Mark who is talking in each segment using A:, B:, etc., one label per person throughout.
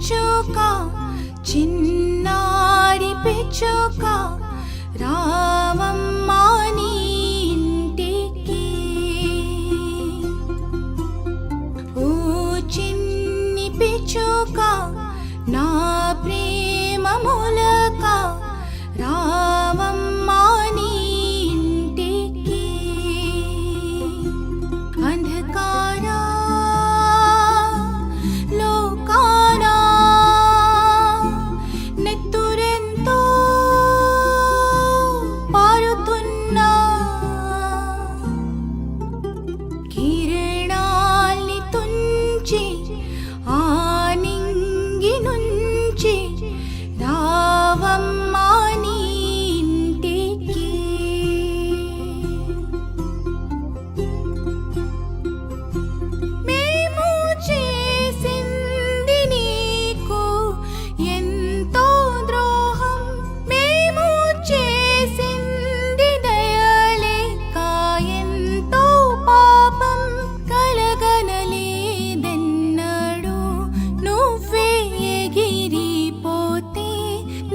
A: పిచ్చుక చిన్నారి పిచ్చుక రావమ్మా నీ ఇంటికి. ఓ చిన్ని పిచ్చుక నా ప్రేమ మూలక రావమ్మా నీ ఇంటికి. అంధకారా లోకానా నెత్తురెంతో పారుతున్నా కిరణాల్ని తుంచి ఆ నింగి నుంచి రావమ్మా నీ ఇంటికి. మేము చేసింది నీకు ఎంతో ద్రోహం, మేము చేసింది దయలేక ఎంతో పాపం. కలగనలేదెన్నడూ నువ్వే ఎగిరిపోతే,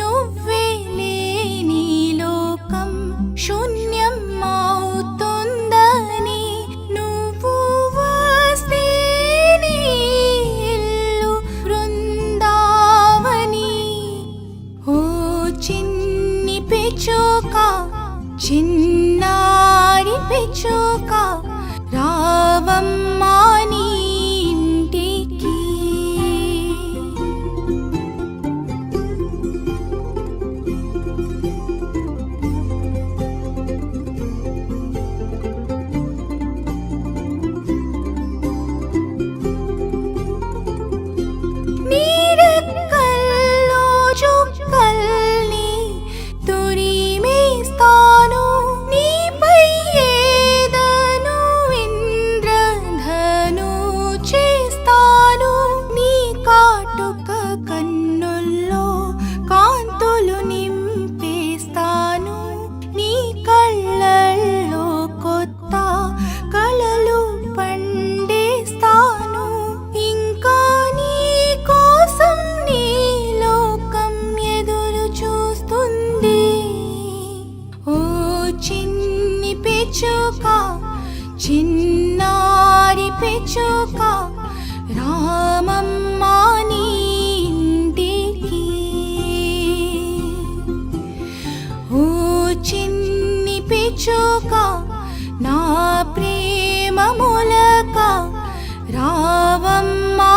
A: నువ్వే లేని లోకం శూన్యం అవుతుందని. నువ్వు వస్తే నీ ఇల్లు బృందావని. ఓ చిన్ని పిచ్చుక చిన్నారి పిచ్చుక రావమ్మా నీ ఇంటికి. నీ రెక్కల్లో చుక్కల్ని తురిమేస్తాను, నీపై ఏదను ఇంద్రధను చేస్తాను. నీ కాటుక కన్నుల్లో కాంతులు నింపేస్తాను, నీ కళ్ళల్లో కొత్త కలలు పండేస్తాను. ఇంకా నీ కోసం నీ లోకం ఎదురు చూస్తుంది. ఓ చిన్ని పిచ్చుక చిన్నారి పిచ్చుక రామమ్మా నీ ఇంటికి. ఓ చిన్ని పిచ్చుక నా ప్రేమ మూలక రావమ్మా